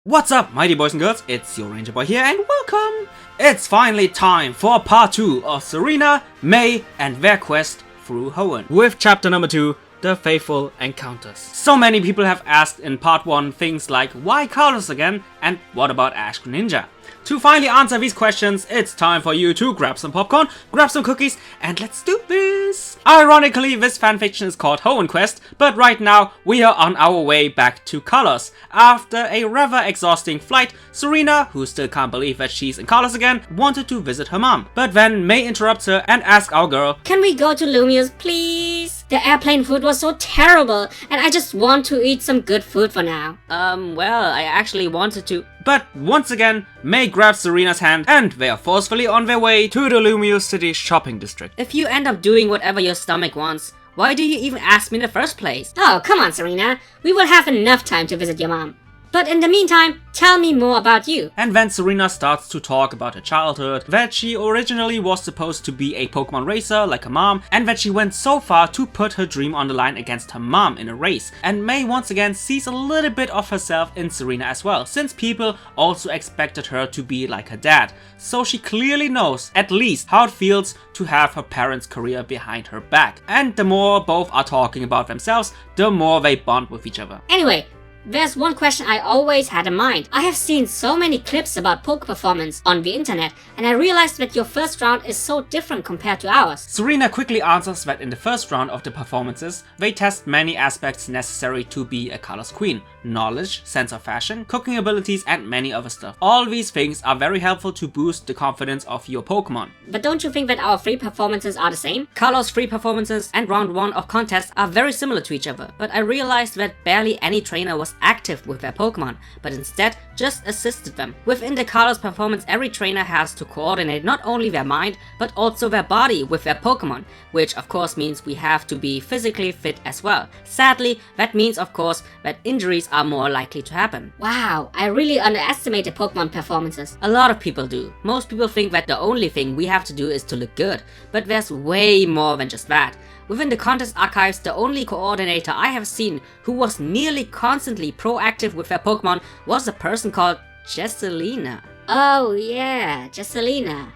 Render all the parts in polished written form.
What's up, mighty boys and girls? It's your Ranger Boy here and welcome! It's finally time for part 2 of Serena, May and their quest through Hoenn, with chapter number 2, The Faithful Encounters. So many people have asked in part 1 things like why Carlos again and what about Ash Greninja? To finally answer these questions, it's time for you to grab some popcorn, grab some cookies, and let's do this! Ironically, this fanfiction is called Hoenn Quest, but right now we are on our way back to Kalos. After a rather exhausting flight, Serena, who still can't believe that she's in Kalos again, wanted to visit her mom. But then May interrupts her and asks our girl, "Can we go to Lumia's, please? The airplane food was so terrible, and I just want to eat some good food for now." Well, I actually wanted to. But once again, May grabs Serena's hand and they are forcefully on their way to the Lumio City shopping district. If you end up doing whatever your stomach wants, why do you even ask me in the first place? Oh, come on, Serena. We will have enough time to visit your mom. But in the meantime, tell me more about you. And then Serena starts to talk about her childhood, that she originally was supposed to be a Pokemon racer like her mom, and that she went so far to put her dream on the line against her mom in a race. And May once again sees a little bit of herself in Serena as well, since people also expected her to be like her dad. So she clearly knows at least how it feels to have her parents' career behind her back. And the more both are talking about themselves, the more they bond with each other. Anyway, there's one question I always had in mind. I have seen so many clips about poke performance on the internet, and I realized that your first round is so different compared to ours. Serena quickly answers that in the first round of the performances, they test many aspects necessary to be a Kalos queen. Knowledge, sense of fashion, cooking abilities, and many other stuff. All these things are very helpful to boost the confidence of your Pokemon. But don't you think that our free performances are the same? Carlos' free performances and round 1 of contests are very similar to each other, but I realized that barely any trainer was active with their Pokemon, but instead just assisted them. Within the Carlos performance, every trainer has to coordinate not only their mind, but also their body with their Pokemon, which of course means we have to be physically fit as well. Sadly, that means of course that injuries are more likely to happen. Wow, I really underestimated Pokemon performances. A lot of people do. Most people think that the only thing we have to do is to look good, but there's way more than just that. Within the contest archives, the only coordinator I have seen who was nearly constantly proactive with their Pokemon was a person called Jesselina. Oh yeah, Jesselina.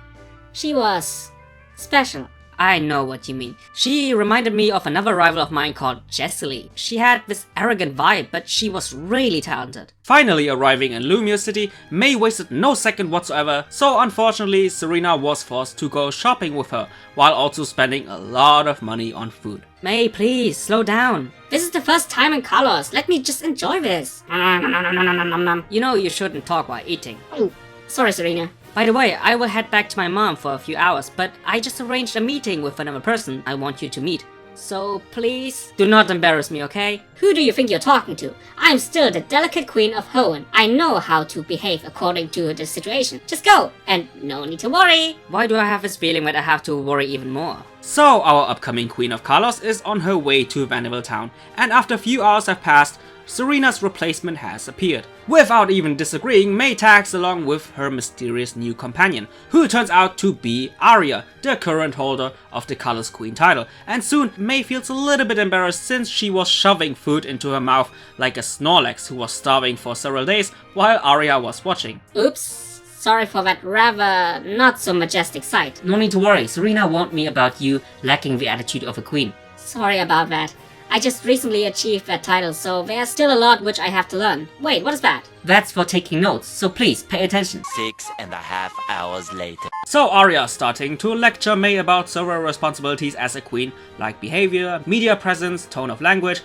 She was special. I know what you mean. She reminded me of another rival of mine called Jessely. She had this arrogant vibe, but she was really talented. Finally arriving in Lumio City, May wasted no second whatsoever, so unfortunately Serena was forced to go shopping with her, while also spending a lot of money on food. May, please, slow down. This is the first time in Kalos. Let me just enjoy this. You know you shouldn't talk while eating. Oh, sorry, Serena. By the way, I will head back to my mom for a few hours, but I just arranged a meeting with another person I want you to meet. So please, do not embarrass me, okay? Who do you think you're talking to? I'm still the delicate queen of Hoenn. I know how to behave according to the situation. Just go, and no need to worry. Why do I have this feeling that I have to worry even more? So our upcoming Queen of Kalos is on her way to Vanderbilt Town, and after a few hours have passed, Serena's replacement has appeared. Without even disagreeing, May tags along with her mysterious new companion, who turns out to be Aria, the current holder of the Kalos Queen title. And soon, May feels a little bit embarrassed since she was shoving food into her mouth like a Snorlax who was starving for several days while Aria was watching. Oops. Sorry for that rather not so majestic sight. No need to worry, Serena warned me about you lacking the attitude of a queen. Sorry about that. I just recently achieved that title, so there's still a lot which I have to learn. Wait, what is that? That's for taking notes, so please pay attention. 6.5 hours later. So Aria starting to lecture May about several responsibilities as a queen, like behavior, media presence, tone of language.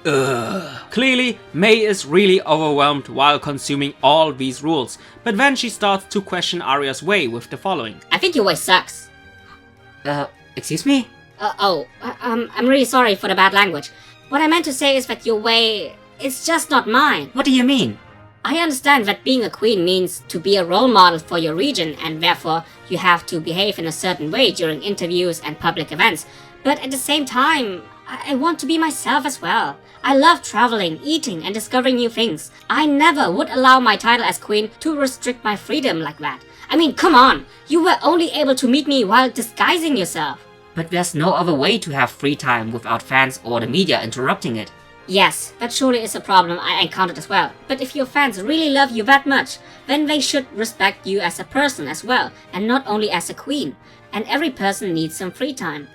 Clearly, May is really overwhelmed while consuming all these rules, but then she starts to question Aria's way with the following. I think your way sucks. Excuse me? I'm really sorry for the bad language. What I meant to say is that your way is just not mine. What do you mean? I understand that being a queen means to be a role model for your region, and therefore you have to behave in a certain way during interviews and public events. But at the same time, I want to be myself as well. I love traveling, eating, and discovering new things. I never would allow my title as queen to restrict my freedom like that. I mean, come on, you were only able to meet me while disguising yourself. But there's no other way to have free time without fans or the media interrupting it. Yes, that surely is a problem I encountered as well. But if your fans really love you that much, then they should respect you as a person as well, and not only as a queen. And every person needs some free time.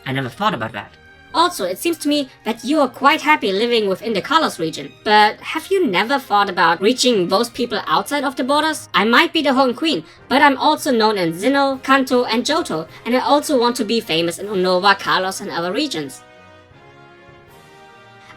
I never thought about that. Also, it seems to me that you are quite happy living within the Kalos region. But have you never thought about reaching those people outside of the borders? I might be the Hoenn queen, but I'm also known in Sinnoh, Kanto and Johto, and I also want to be famous in Unova, Kalos and other regions.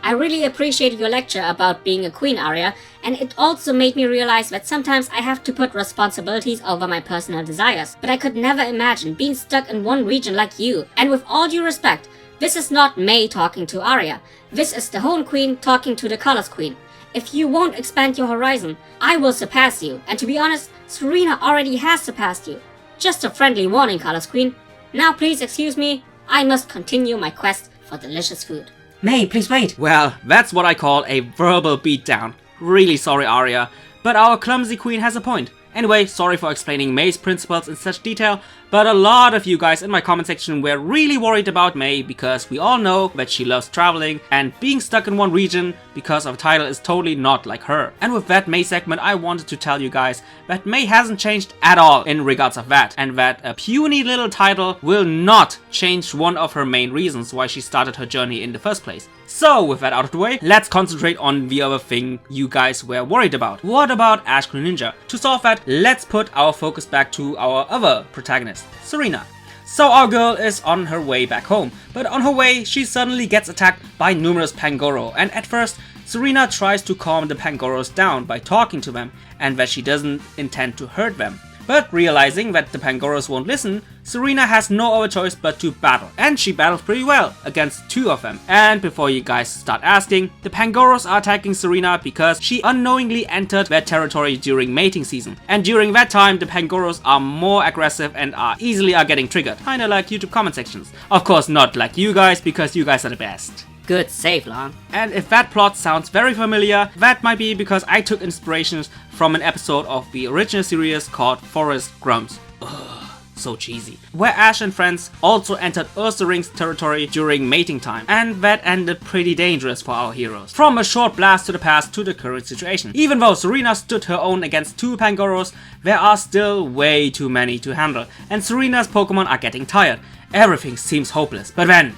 I really appreciated your lecture about being a queen, Arya, and it also made me realize that sometimes I have to put responsibilities over my personal desires. But I could never imagine being stuck in one region like you. And with all due respect, this is not Mei talking to Arya. This is the Hoenn Queen talking to the Kalos Queen. If you won't expand your horizon, I will surpass you. And to be honest, Serena already has surpassed you. Just a friendly warning, Kalos Queen. Now please excuse me, I must continue my quest for delicious food. Mei, please wait. Well, that's what I call a verbal beatdown. Really sorry, Arya, but our clumsy queen has a point. Anyway, sorry for explaining Mei's principles in such detail, but a lot of you guys in my comment section were really worried about Mei because we all know that she loves traveling and being stuck in one region because of a title is totally not like her. And with that Mei segment, I wanted to tell you guys that Mei hasn't changed at all in regards of that, and that a puny little title will not change one of her main reasons why she started her journey in the first place. So with that out of the way, let's concentrate on the other thing you guys were worried about. What about Ash Greninja? To solve that, let's put our focus back to our other protagonist, Serena. So our girl is on her way back home, but on her way she suddenly gets attacked by numerous Pangoro, and at first Serena tries to calm the Pangoros down by talking to them and that she doesn't intend to hurt them. But realizing that the Pangoros won't listen, Serena has no other choice but to battle, and she battles pretty well against two of them. And before you guys start asking, the Pangoros are attacking Serena because she unknowingly entered their territory during mating season, and during that time the Pangoros are more aggressive and are easily getting triggered, kinda like YouTube comment sections. Of course not like you guys, because you guys are the best. Good save, Long. And if that plot sounds very familiar, that might be because I took inspirations from an episode of the original series called Forest Grumps. Ugh, so cheesy. Where Ash and friends also entered Ursaring's territory during mating time, and that ended pretty dangerous for our heroes. From a short blast to the past to the current situation. Even though Serena stood her own against two Pangoros, there are still way too many to handle, and Serena's Pokemon are getting tired. Everything seems hopeless, but then...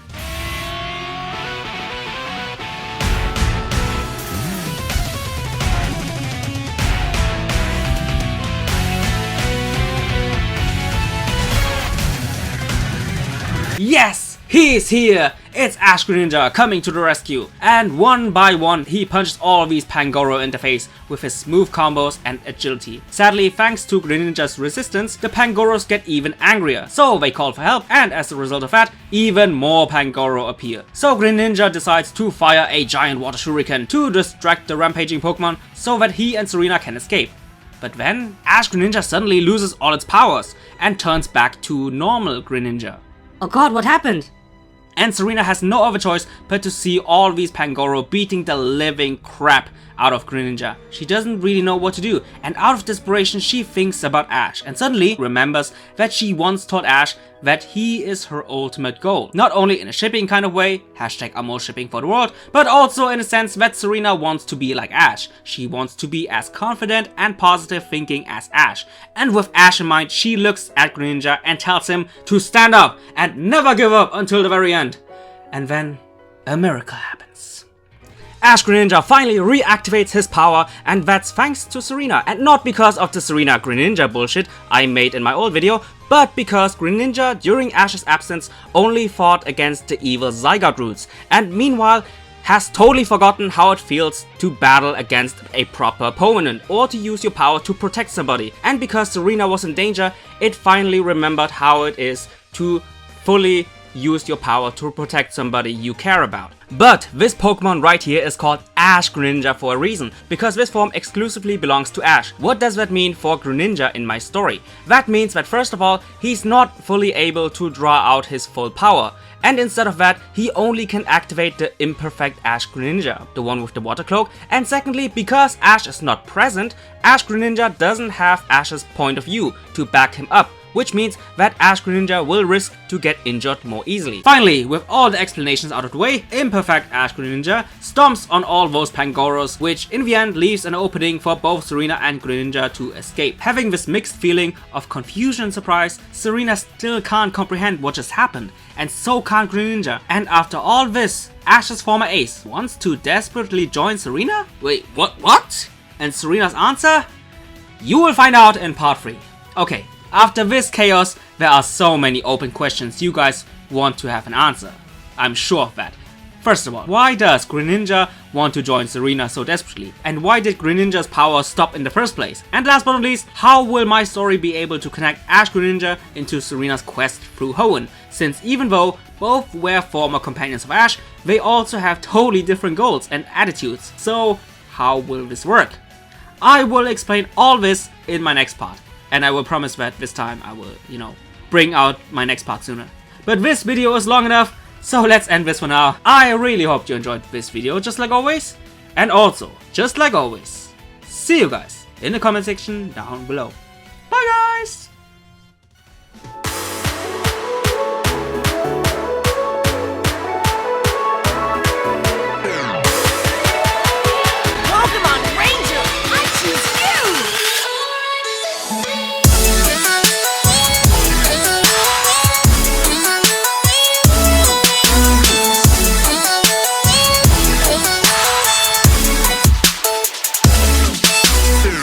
yes! He's here! It's Ash Greninja coming to the rescue, and one by one he punches all of these Pangoro in the face with his smooth combos and agility. Sadly, thanks to Greninja's resistance, the Pangoros get even angrier, so they call for help, and as a result of that, even more Pangoro appear. So Greninja decides to fire a giant water shuriken to distract the rampaging Pokemon so that he and Serena can escape. But then, Ash Greninja suddenly loses all its powers and turns back to normal Greninja. Oh god, what happened? And Serena has no other choice but to see all these Pangoro beating the living crap out of Greninja. She doesn't really know what to do, and out of desperation she thinks about Ash and suddenly remembers that she once told Ash that he is her ultimate goal. Not only in a shipping kind of way, hashtag I'm all shipping for the world, but also in a sense that Serena wants to be like Ash. She wants to be as confident and positive thinking as Ash. And with Ash in mind, she looks at Greninja and tells him to stand up and never give up until the very end. And then a miracle happens. Ash Greninja finally reactivates his power, and that's thanks to Serena, and not because of the Serena Greninja bullshit I made in my old video, but because Greninja during Ash's absence only fought against the evil Zygarde roots, and meanwhile has totally forgotten how it feels to battle against a proper opponent or to use your power to protect somebody. And because Serena was in danger, it finally remembered how it is to fully use your power to protect somebody you care about. But this Pokemon right here is called Ash Greninja for a reason, because this form exclusively belongs to Ash. What does that mean for Greninja in my story? That means that first of all, he's not fully able to draw out his full power. And instead of that, he only can activate the imperfect Ash Greninja, the one with the water cloak. And secondly, because Ash is not present, Ash Greninja doesn't have Ash's point of view to back him up, which means that Ash Greninja will risk to get injured more easily. Finally, with all the explanations out of the way, imperfect Ash Greninja stomps on all those Pangoros, which in the end leaves an opening for both Serena and Greninja to escape. Having this mixed feeling of confusion and surprise, Serena still can't comprehend what just happened, and so can't Greninja. And after all this, Ash's former ace wants to desperately join Serena? Wait, what? And Serena's answer? You will find out in part 3. Okay, after this chaos, there are so many open questions you guys want to have an answer. I'm sure of that. First of all, why does Greninja want to join Serena so desperately? And why did Greninja's power stop in the first place? And last but not least, how will my story be able to connect Ash Greninja into Serena's quest through Hoenn? Since even though both were former companions of Ash, they also have totally different goals and attitudes. So how will this work? I will explain all this in my next part. And I will promise that this time I will, bring out my next part sooner. But this video is long enough, so let's end this for now. I really hope you enjoyed this video just like always. And also, just like always, see you guys in the comment section down below. Bye guys!